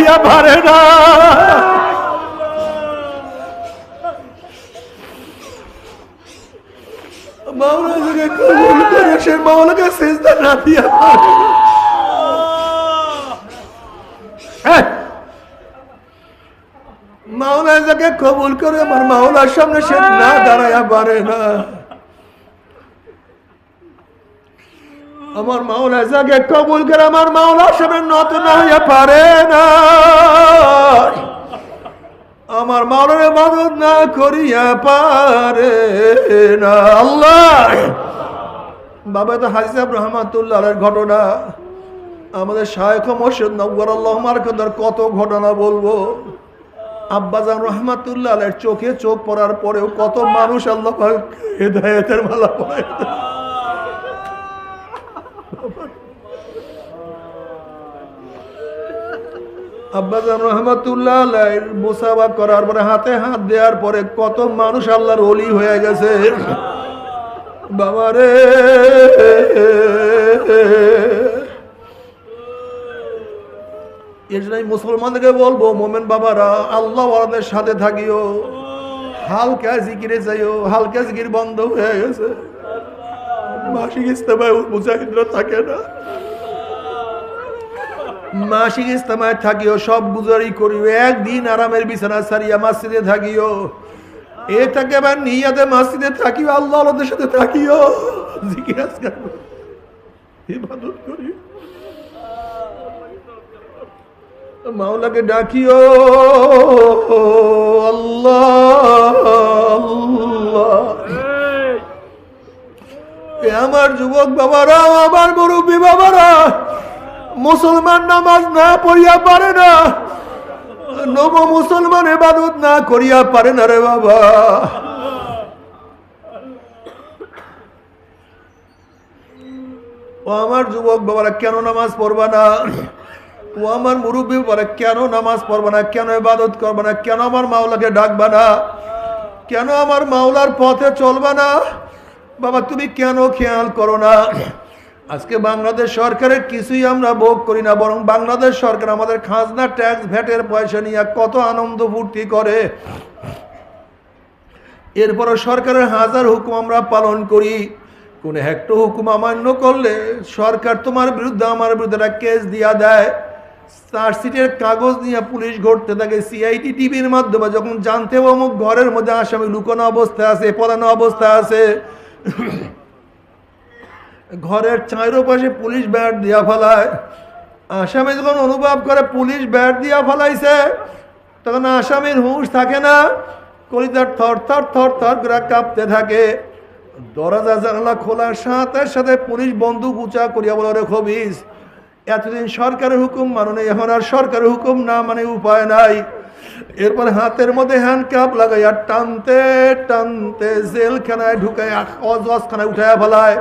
দাঁড়াইয়া পারে না। মাওলা যাকে কবুল করে সে মাওলাকে সিজদা না দিয়া পারে না। মাওলা যাকে কবুল করে আমার মাওলার সামনে সে না দাঁড়াইয়া পারে না। আমার মাওলা যাকে কবুল করে আমার মাওলার সামনে নত না হইয়া পারে না। আমার মাওলার ইবাদত না করিয়া পারে না। আল্লাহ বাবা তো হাজী সাহেব রহমাতুল্লাহ আলাইহির ঘটনা, আমাদের শায়েখ মুর্শিদ নওয়ারাল্লাহু মারকাদার কত ঘটনা বলবো। আব্বাজান রহমাতুল্লাহ আলাইহির চোখে চোখ পড়ার পরেও কত মানুষ আল্লাহ পাক হেদায়েতের মালা পরায়। আব্বাজান রহমাতুল্লাহ আলাইহির মুসাফা করার পরে হাতে হাত দেওয়ার পরে কত মানুষ আল্লাহর ওলি হয়ে গেছে। বাবারে এই জন্যই মুসলমানদেরকে বলবো, মোমেন বাবারা আল্লাহ ওয়ালাদের সাথে থাকিও, হালকা জিকিরে যাইও। হালকা জিকির বন্ধ হয়ে গেছে, মাসিক ইস্তেমায় মুজাহিদরা থাকে না। মাসিক ইস্তেমায় থাকিও, সব গুজারি করিও, একদিন আরামের বিছানা সারিয়া মসজিদে থাকিও। এ থাকে আবার নিয়াতে মসজিদে থাকিও, আল্লাহ ওয়ালাদের সাথে থাকিও, জিকির আজকার ইবাদত করিও, মাওলাকে ডাকিও। আল্লাহ আল্লাহ। আমার যুবক বাবারা, আমার মুরব্বী বাবারা, মুসলমান নামাজ না পড়িয়া পারে না, নব মুসলমান ইবাদত না করিয়া পারে না রে বাবা। ও আমার যুবক বাবারা, কেন নামাজ পড়বা না? ও আমার মুরব্বী বাবারা, কেন নামাজ পড়বা না? কেন ইবাদত করবা না? কেন আমার মাওলাকে ডাকবা না? কেন আমার মাওলার পথে চলবা না? বাবা তুমি কেন খেয়াল করো না? আজকে বাংলাদেশ সরকারের কিছুই আমরা ভোগ করি না, বরং বাংলাদেশ সরকার আমাদের খাজনা ট্যাক্স ভ্যাটের পয়সা নিয়ে কত আনন্দ ফুর্তি করে। এরপরও সরকারের হাজার হুকুম আমরা পালন করি, কোন একটা হুকুম অমান্য করলে সরকার তোমার বিরুদ্ধে আমার বিরুদ্ধে একটা কেস দিয়া দেয়। চার্জশিটের কাগজ নিয়ে পুলিশ ঘুরতে থাকে। সিআইডি টিভির মাধ্যমে যখন জানতে অমুক ঘরের মধ্যে আসামি লুকানো অবস্থায় আছে, পলানো অবস্থায় আছে, ঘরের চারপাশে পুলিশ ব্যাট দিয়া ফেলায়। আসামি যখন অনুভব করে পুলিশ ব্যাট দিয়া ফেলাইছে, তখন আসামির হুঁশ থাকে না, কলিজার থর থর থর থর করে কাঁপতে থাকে। দরজা জানালা খোলার সাথে সাথে পুলিশ বন্দুক উঁচা করিয়া বলে, রে খবিস, এতদিন সরকারের হুকুম মানো নাই, এখন আর সরকারের হুকুম না মানে উপায় নাই। এরপর হাতের মধ্যে হ্যান্ডকাপ লাগাইয়া টানতে টানতে জেলখানায় ঢুকাইয়া অজখানায় উঠাইয়া ফেলায়।